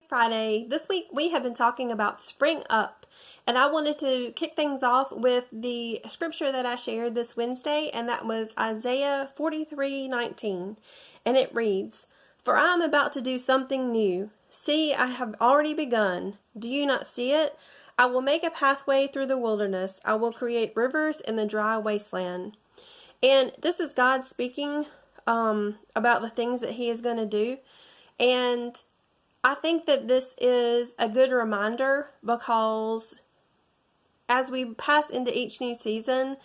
Friday. This week we have been talking about spring up, and I wanted to kick things off with the scripture that I shared this Wednesday, and that was Isaiah 43:19, and it reads, "For I am about to do something new. See, I have already begun. Do you not see it? I will make a pathway through the wilderness. I will create rivers in the dry wasteland." And this is God speaking about the things that He is going to do. And I think that this is a good reminder because as we pass into each new season,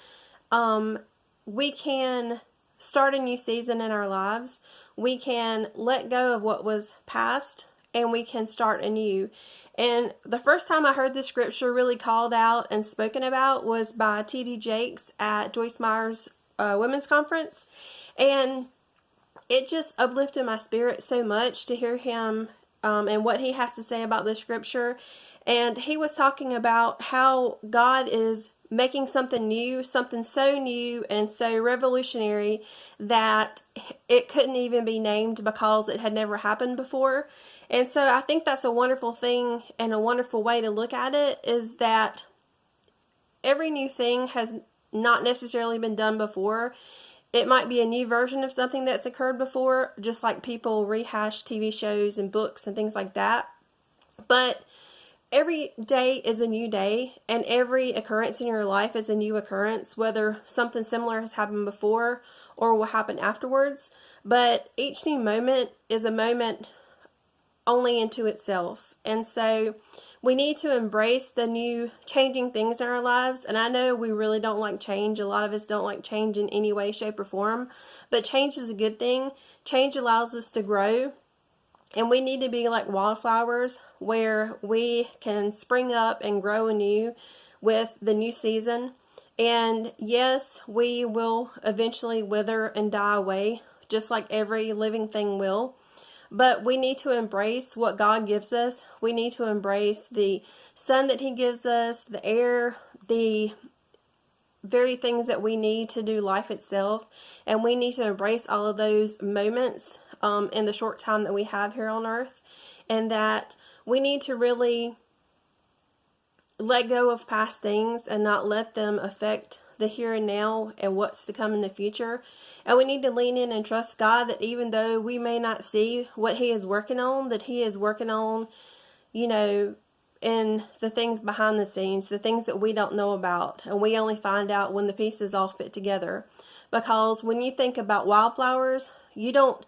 we can start a new season in our lives. We can let go of what was past and we can start anew. And the first time I heard this scripture really called out and spoken about was by T.D. Jakes at Joyce Meyer's women's conference. And it just uplifted my spirit so much to hear him and what he has to say about this scripture. And he was talking about how God is making something new, something so new and so revolutionary that it couldn't even be named because it had never happened before. And so I think that's a wonderful thing, and a wonderful way to look at it is that every new thing has not necessarily been done before. It might be a new version of something that's occurred before, just like people rehash TV shows and books and things like that. But every day is a new day, and every occurrence in your life is a new occurrence, whether something similar has happened before or will happen afterwards. But each new moment is a moment only into itself. And so we need to embrace the new changing things in our lives. And I know we really don't like change. A lot of us don't like change in any way, shape, or form. But change is a good thing. Change allows us to grow. And we need to be like wildflowers where we can spring up and grow anew with the new season. And yes, we will eventually wither and die away, just like every living thing will. But we need to embrace what God gives us. We need to embrace the sun that He gives us, the air, the very things that we need to do life itself. And we need to embrace all of those moments in the short time that we have here on earth. And that we need to really let go of past things and not let them affect the here and now and what's to come in the future. And we need to lean in and trust God that even though we may not see what He is working on, that He is working on, in the things behind the scenes, the things that we don't know about. And we only find out when the pieces all fit together. Because when you think about wildflowers, you don't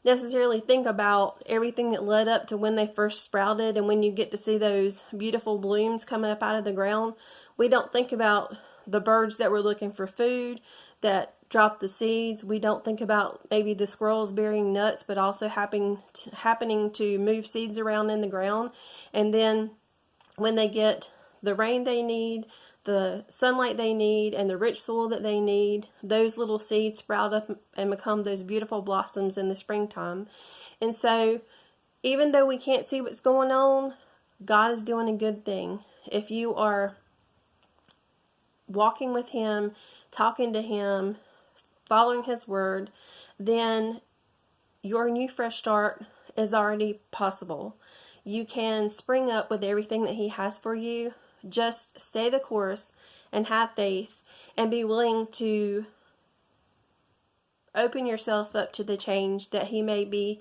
necessarily think about everything that led up to when they first sprouted and when you get to see those beautiful blooms coming up out of the ground. We don't think about the birds that were looking for food that dropped the seeds. We don't think about maybe the squirrels burying nuts, but also happening to move seeds around in the ground. And then when they get the rain they need, the sunlight they need, and the rich soil that they need, those little seeds sprout up and become those beautiful blossoms in the springtime. And so even though we can't see what's going on, God is doing a good thing. If you are walking with Him, talking to Him, following His word, then your new fresh start is already possible. You can spring up with everything that He has for you. Just stay the course and have faith and be willing to open yourself up to the change that He may be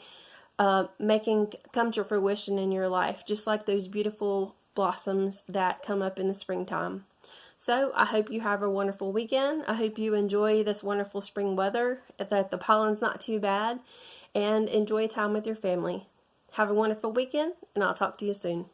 making come to fruition in your life, just like those beautiful blossoms that come up in the springtime. So I hope you have a wonderful weekend. I hope you enjoy this wonderful spring weather, that the pollen's not too bad, and enjoy time with your family. Have a wonderful weekend, and I'll talk to you soon.